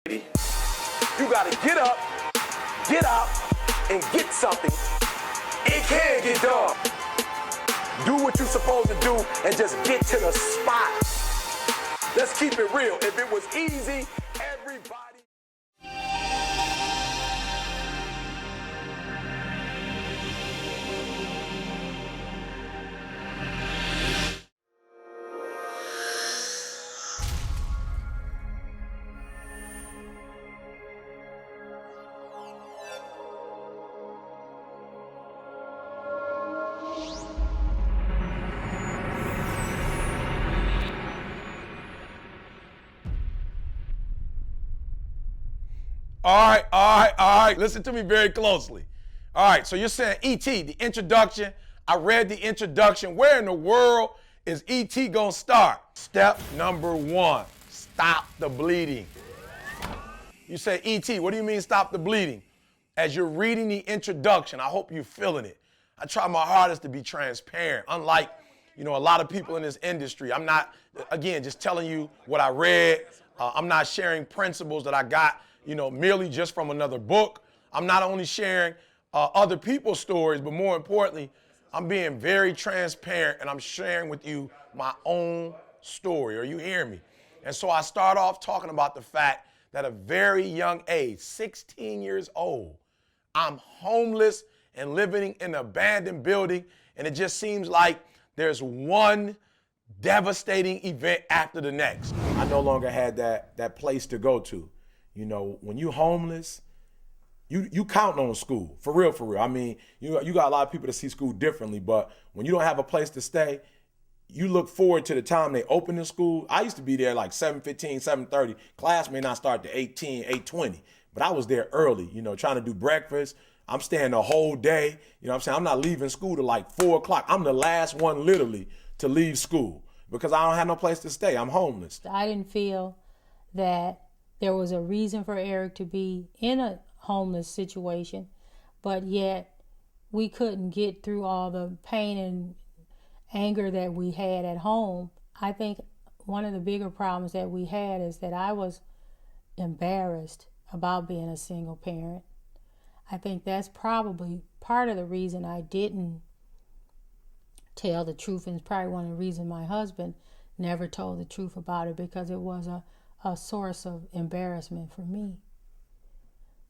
You gotta get up, get out, and get something. It can get done. Do what you're supposed to do and just get to the spot. Let's keep it real. If it was easy, everybody. All right. Listen to me very closely. All right, so you're saying E.T., the introduction. I read the introduction. Where in the world is E.T. gonna start? Step number 1, stop the bleeding. You say, E.T., what do you mean stop the bleeding? As you're reading the introduction, I hope you're feeling it. I try my hardest to be transparent. Unlike, a lot of people in this industry, I'm not, again, just telling you what I read. I'm not sharing principles that I got merely just from another book. I'm not only sharing other people's stories, but more importantly, I'm being very transparent and I'm sharing with you my own story. Are you hearing me? And so I start off talking about the fact that at a very young age, 16 years old, I'm homeless and living in an abandoned building, and it just seems like there's one devastating event after the next. I no longer had that place to go to. When you homeless, you count on school, for real. I mean, you got a lot of people that see school differently, but when you don't have a place to stay, you look forward to the time they open the school. I used to be there like 7:15, 7:30. Class may not start to 8:10, 8:20, but I was there early, trying to do breakfast. I'm staying the whole day. I'm not leaving school till like 4 o'clock. I'm the last one literally to leave school because I don't have no place to stay. I'm homeless. I didn't feel that there was a reason for Eric to be in a homeless situation, but yet we couldn't get through all the pain and anger that we had at home. I think one of the bigger problems that we had is that I was embarrassed about being a single parent. I think that's probably part of the reason I didn't tell the truth, and it's probably one of the reasons my husband never told the truth about it, because it was a source of embarrassment for me.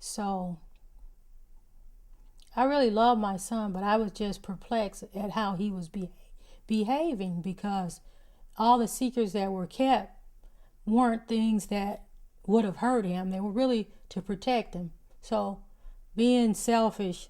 So I really loved my son, but I was just perplexed at how he was behaving, because all the secrets that were kept weren't things that would have hurt him. They were really to protect him. So being selfish,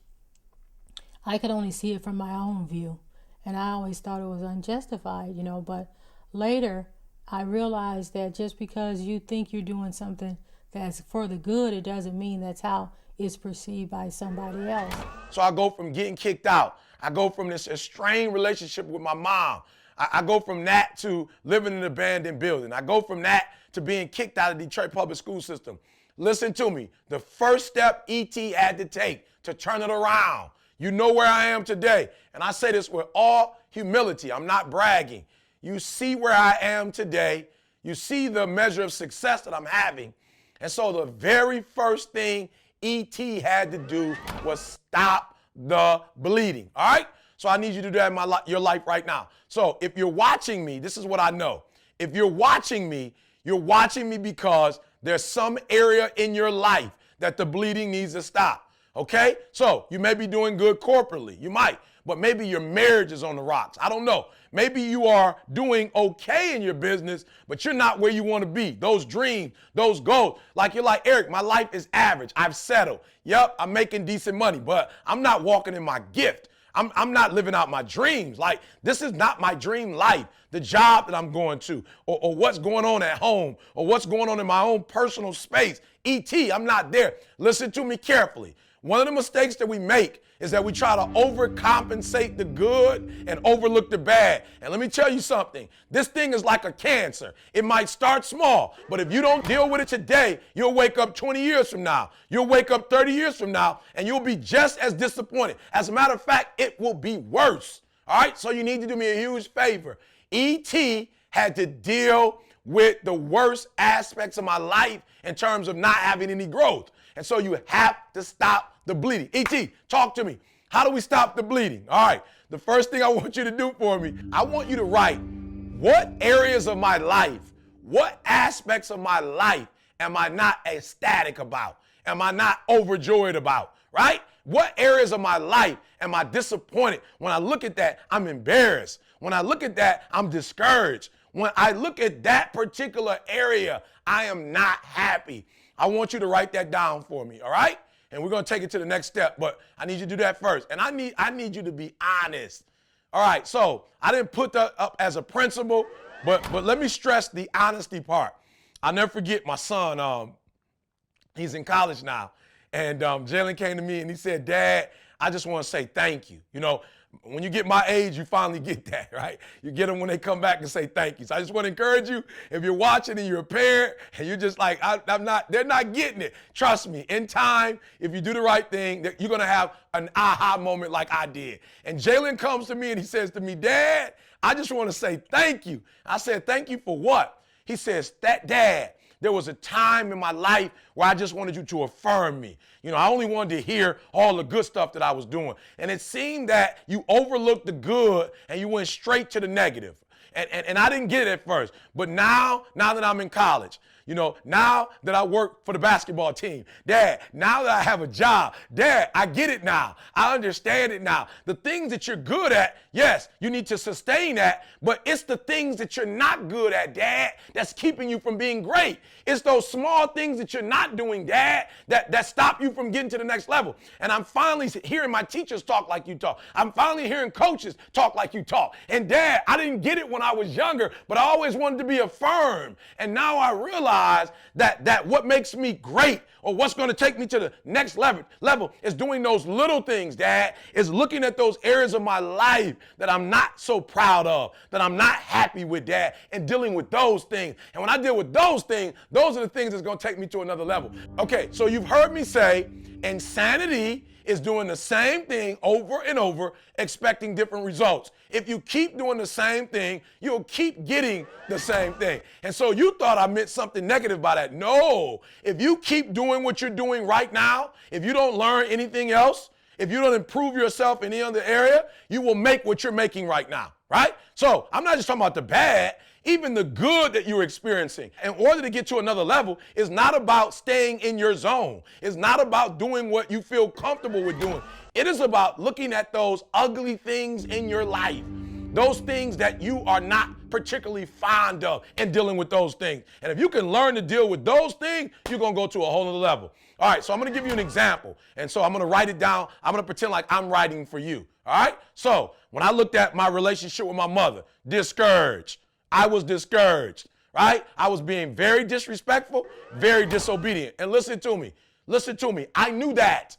I could only see it from my own view, and I always thought it was unjustified, but later I realized that just because you think you're doing something that's for the good, it doesn't mean that's how it's perceived by somebody else. So I go from getting kicked out. I go from this strained relationship with my mom. I go from that to living in an abandoned building. I go from that to being kicked out of the Detroit public school system. Listen to me. The first step E.T. had to take to turn it around. You know where I am today. And I say this with all humility. I'm not bragging. You see where I am today. You see the measure of success that I'm having. And so the very first thing E.T. had to do was stop the bleeding. All right? So I need you to do that in your life right now. So if you're watching me, this is what I know. If you're watching me because there's some area in your life that the bleeding needs to stop. Okay? So you may be doing good corporately. You might. But maybe your marriage is on the rocks. I don't know. Maybe you are doing okay in your business, but you're not where you want to be. Those dreams, those goals, you're like, Eric, my life is average. I've settled. Yep, I'm making decent money, but I'm not walking in my gift. I'm not living out my dreams. This is not my dream life. The job that I'm going to, or what's going on at home, or what's going on in my own personal space. E.T., I'm not there. Listen to me carefully. One of the mistakes that we make is that we try to overcompensate the good and overlook the bad. And let me tell you something. This thing is like a cancer. It might start small, but if you don't deal with it today, you'll wake up 20 years from now. You'll wake up 30 years from now, and you'll be just as disappointed. As a matter of fact, it will be worse. All right? So you need to do me a huge favor. E.T. had to deal with the worst aspects of my life in terms of not having any growth. And so you have to stop the bleeding. E.T., talk to me. How do we stop the bleeding? All right, the first thing I want you to do for me, I want you to write what areas of my life, what aspects of my life am I not ecstatic about? Am I not overjoyed about, right? What areas of my life am I disappointed? When I look at that, I'm embarrassed. When I look at that, I'm discouraged. When I look at that particular area, I am not happy. I want you to write that down for me, all right? And we're going to take it to the next step, but I need you to do that first. And I need you to be honest. All right, so I didn't put that up as a principle, but let me stress the honesty part. I'll never forget my son, he's in college now, and Jalen came to me and he said, Dad, I just want to say thank you. You know, when you get my age, you finally get that, right? You get them when they come back and say thank you. So I just want to encourage you, if you're watching and you're a parent and you're just like, they're not getting it. Trust me, in time, if you do the right thing, you're going to have an aha moment like I did. And Jalen comes to me and he says to me, Dad, I just want to say thank you. I said, thank you for what? He says, Dad, there was a time in my life where I just wanted you to affirm me. You know, I only wanted to hear all the good stuff that I was doing. And it seemed that you overlooked the good and you went straight to the negative. And I didn't get it at first. But now that I'm in college, you know, now that I work for the basketball team, Dad, now that I have a job, Dad, I get it now. I understand it now. The things that you're good at, yes, you need to sustain that, but it's the things that you're not good at, Dad, that's keeping you from being great. It's those small things that you're not doing, Dad, that stop you from getting to the next level. And I'm finally hearing my teachers talk like you talk. I'm finally hearing coaches talk like you talk. And Dad, I didn't get it when I was younger, but I always wanted to be affirmed. And now I realize that what makes me great or what's going to take me to the next level is doing those little things, Dad, is looking at those areas of my life that I'm not so proud of, that I'm not happy with, Dad, and dealing with those things. And when I deal with those things, those are the things that's going to take me to another level. Okay, so you've heard me say insanity is doing the same thing over and over, expecting different results. If you keep doing the same thing, you'll keep getting the same thing. And so you thought I meant something negative by that. No, if you keep doing what you're doing right now, if you don't learn anything else, if you don't improve yourself in any other area, you will make what you're making right now, right? So I'm not just talking about the bad. Even the good that you're experiencing, in order to get to another level, is not about staying in your zone. It's not about doing what you feel comfortable with doing. It is about looking at those ugly things in your life, those things that you are not particularly fond of, and dealing with those things. And if you can learn to deal with those things, you're going to go to a whole other level. All right, so I'm going to give you an example. And so I'm going to write it down. I'm going to pretend like I'm writing for you. All right, so when I looked at my relationship with my mother, discouraged. I was discouraged, right? I was being very disrespectful, very disobedient. And listen to me. I knew that,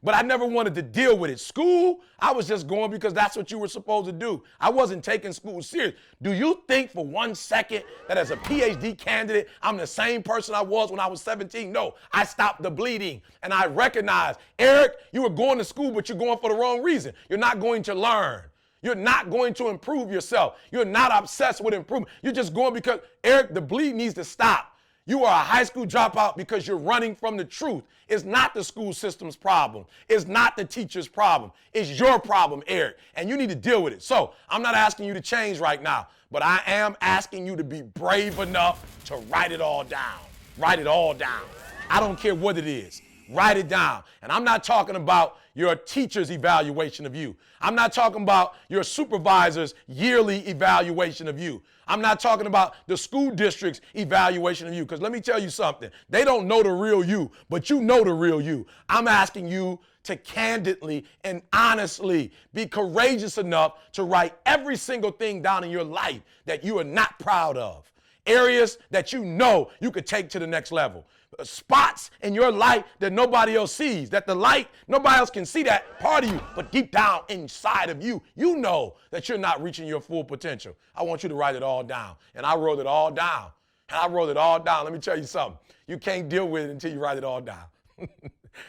but I never wanted to deal with it. School, I was just going because that's what you were supposed to do. I wasn't taking school serious. Do you think for 1 second that as a PhD candidate, I'm the same person I was when I was 17? No, I stopped the bleeding and I recognized, Eric, you were going to school, but you're going for the wrong reason. You're not going to learn. You're not going to improve yourself. You're not obsessed with improvement. You're just going because, Eric, the bleed needs to stop. You are a high school dropout because you're running from the truth. It's not the school system's problem. It's not the teacher's problem. It's your problem, Eric, and you need to deal with it. So I'm not asking you to change right now, but I am asking you to be brave enough to write it all down. Write it all down. I don't care what it is. Write it down. And I'm not talking about your teacher's evaluation of you. I'm not talking about your supervisor's yearly evaluation of you. I'm not talking about the school district's evaluation of you. Because let me tell you something. They don't know the real you, but you know the real you. I'm asking you to candidly and honestly be courageous enough to write every single thing down in your life that you are not proud of. Areas that you know you could take to the next level. Spots in your life that nobody else sees, that the light, nobody else can see that part of you, but deep down inside of you, you know that you're not reaching your full potential. I want you to write it all down. And I wrote it all down. Let me tell you something. You can't deal with it until you write it all down.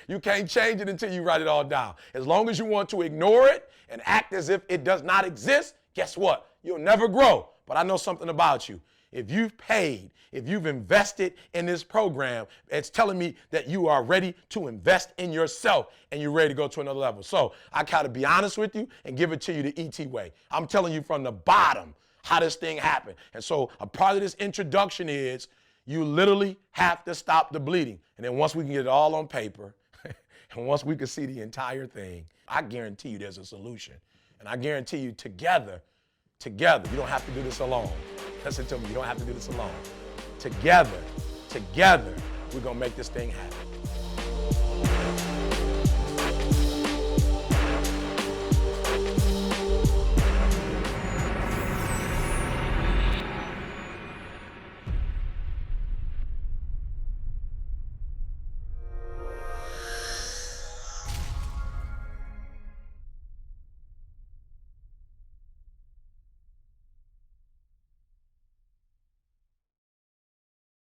You can't change it until you write it all down. As long as you want to ignore it and act as if it does not exist, guess what? You'll never grow. But I know something about you. If you've paid, if you've invested in this program, it's telling me that you are ready to invest in yourself and you're ready to go to another level. So I gotta be honest with you and give it to you the ET way. I'm telling you from the bottom how this thing happened. And so a part of this introduction is you literally have to stop the bleeding. And then once we can get it all on paper, and once we can see the entire thing, I guarantee you there's a solution. And I guarantee you together, you don't have to do this alone. Listen to me, you don't have to do this alone. Together, we're gonna make this thing happen.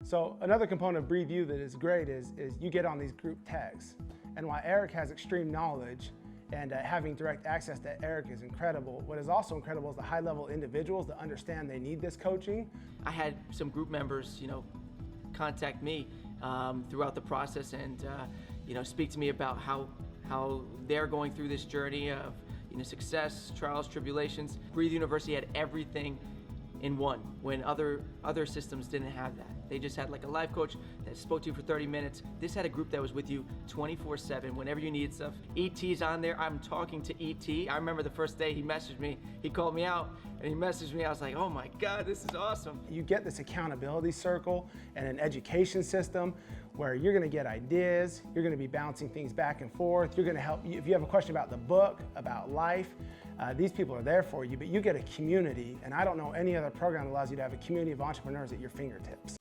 So another component of Breathe You that is great is you get on these group texts. And while Eric has extreme knowledge and having direct access to Eric is incredible, what is also incredible is the high-level individuals that understand they need this coaching. I had some group members, contact me throughout the process and, speak to me about how they're going through this journey of, success, trials, tribulations. Breathe University had everything in one when other systems didn't have that. They just had like a life coach that spoke to you for 30 minutes. This had a group that was with you 24/7 whenever you needed stuff. ET's on there. I'm talking to ET. I remember the first day he messaged me. He called me out and he messaged me. I was like, oh my God, this is awesome. You get this accountability circle and an education system where you're gonna get ideas, you're gonna be bouncing things back and forth, you're gonna help, if you have a question about the book, about life, these people are there for you, but you get a community, and I don't know any other program that allows you to have a community of entrepreneurs at your fingertips.